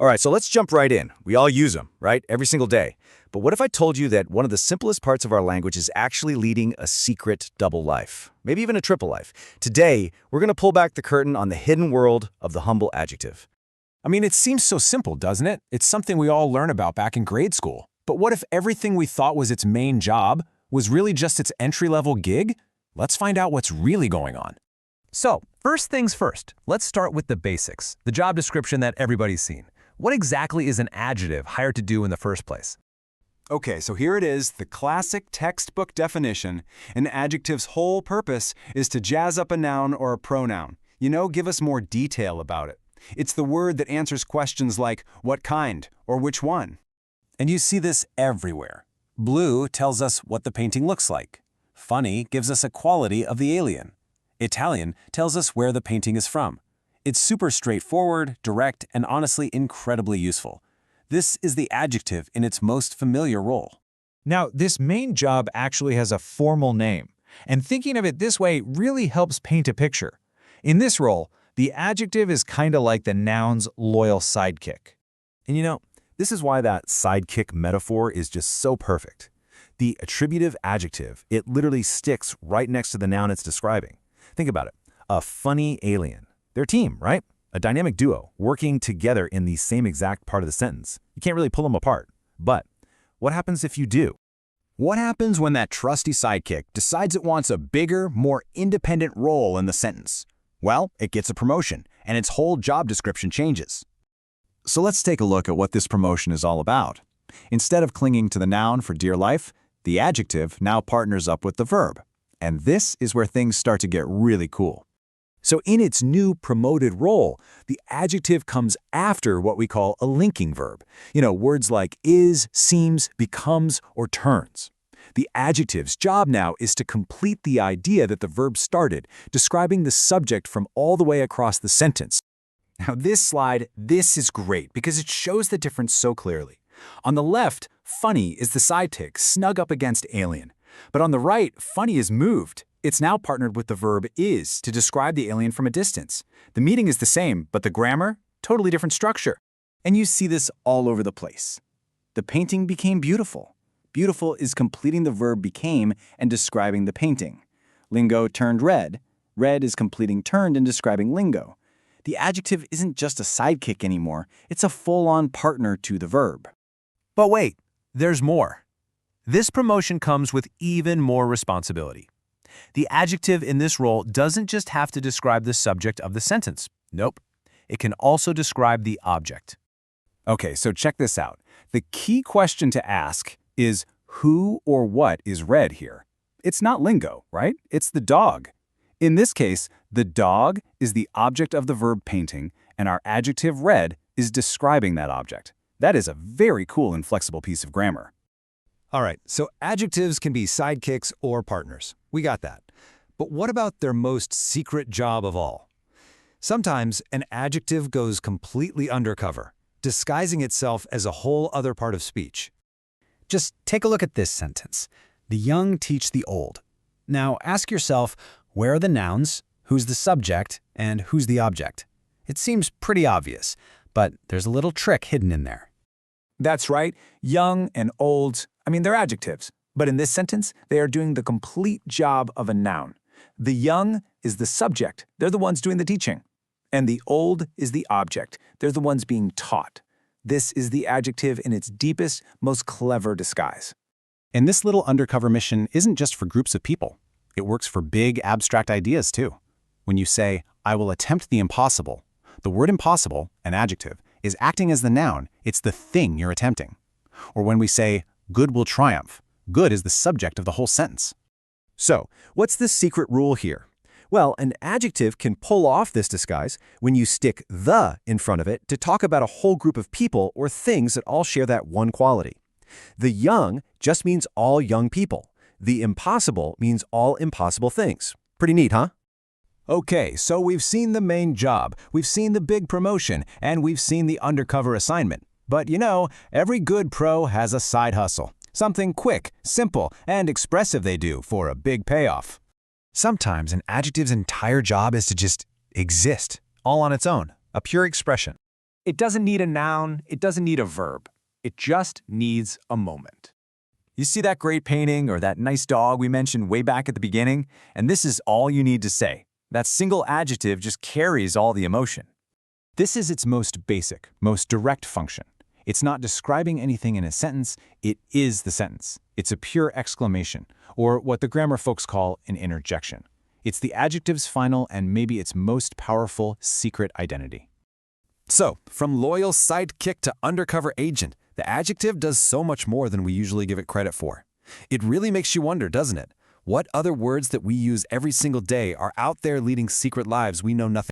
All right, so let's jump right in. We all use them, right? Every single day. But what if I told you that one of the simplest parts of our language is actually leading a secret double life? Maybe even a triple life. Today, we're going to pull back the curtain on the hidden world of the humble adjective. I mean, it seems so simple, doesn't it? It's something we all learn about back in grade school. But what if everything we thought was its main job was really just its entry-level gig? Let's find out what's really going on. So, first things first, let's start with the basics, the job description that everybody's seen. What exactly is an adjective hired to do in the first place? Okay, so here it is, the classic textbook definition. An adjective's whole purpose is to jazz up a noun or a pronoun. Give us more detail about it. It's the word that answers questions like what kind or which one. And you see this everywhere. Blue tells us what the painting looks like. Funny gives us a quality of the alien. Italian tells us where the painting is from. It's super straightforward, direct, and honestly incredibly useful. This is the adjective in its most familiar role. Now, this main job actually has a formal name, and thinking of it this way really helps paint a picture. In this role, the adjective is kind of like the noun's loyal sidekick. And this is why that sidekick metaphor is just so perfect. The attributive adjective, it literally sticks right next to the noun it's describing. Think about it. A funny alien. They're a team, right? A dynamic duo working together in the same exact part of the sentence. You can't really pull them apart. But what happens if you do? What happens when that trusty sidekick decides it wants a bigger, more independent role in the sentence? Well, it gets a promotion, and its whole job description changes. So let's take a look at what this promotion is all about. Instead of clinging to the noun for dear life, the adjective now partners up with the verb. And this is where things start to get really cool. So in its new promoted role, the adjective comes after what we call a linking verb. Words like is, seems, becomes, or turns. The adjective's job now is to complete the idea that the verb started, describing the subject from all the way across the sentence. Now this is great because it shows the difference so clearly. On the left, funny is the sidekick, snug up against alien. But on the right, funny is moved. It's now partnered with the verb is to describe the alien from a distance. The meaning is the same, but the grammar, totally different structure. And you see this all over the place. The painting became beautiful. Beautiful is completing the verb became and describing the painting. Lingo turned red. Red is completing turned and describing lingo. The adjective isn't just a sidekick anymore. It's a full-on partner to the verb. But wait, there's more. This promotion comes with even more responsibility. The adjective in this role doesn't just have to describe the subject of the sentence. Nope. It can also describe the object. Okay, so check this out. The key question to ask is who or what is red here? It's not lingo, right? It's the dog. In this case, the dog is the object of the verb painting, and our adjective red is describing that object. That is a very cool and flexible piece of grammar. All right, so adjectives can be sidekicks or partners. We got that. But what about their most secret job of all? Sometimes an adjective goes completely undercover, disguising itself as a whole other part of speech. Just take a look at this sentence. The young teach the old. Now ask yourself, where are the nouns, who's the subject, and who's the object? It seems pretty obvious, but there's a little trick hidden in there. That's right, young and old, they're adjectives. But in this sentence, they are doing the complete job of a noun. The young is the subject. They're the ones doing the teaching. And the old is the object. They're the ones being taught. This is the adjective in its deepest, most clever disguise. And this little undercover mission isn't just for groups of people. It works for big, abstract ideas, too. When you say, I will attempt the impossible, the word impossible, an adjective, is acting as the noun. It's the thing you're attempting. Or when we say, good will triumph, good is the subject of the whole sentence. So, what's the secret rule here? Well, an adjective can pull off this disguise when you stick the in front of it to talk about a whole group of people or things that all share that one quality. The young just means all young people. The impossible means all impossible things. Pretty neat, huh? Okay, so we've seen the main job, we've seen the big promotion, and we've seen the undercover assignment. But every good pro has a side hustle. Something quick, simple, and expressive they do for a big payoff. Sometimes an adjective's entire job is to just exist, all on its own, a pure expression. It doesn't need a noun, it doesn't need a verb. It just needs a moment. You see that great painting or that nice dog we mentioned way back at the beginning? And this is all you need to say. That single adjective just carries all the emotion. This is its most basic, most direct function. It's not describing anything in a sentence, it is the sentence. It's a pure exclamation, or what the grammar folks call an interjection. It's the adjective's final and maybe its most powerful secret identity. So, from loyal sidekick to undercover agent, the adjective does so much more than we usually give it credit for. It really makes you wonder, doesn't it? What other words that we use every single day are out there leading secret lives we know nothing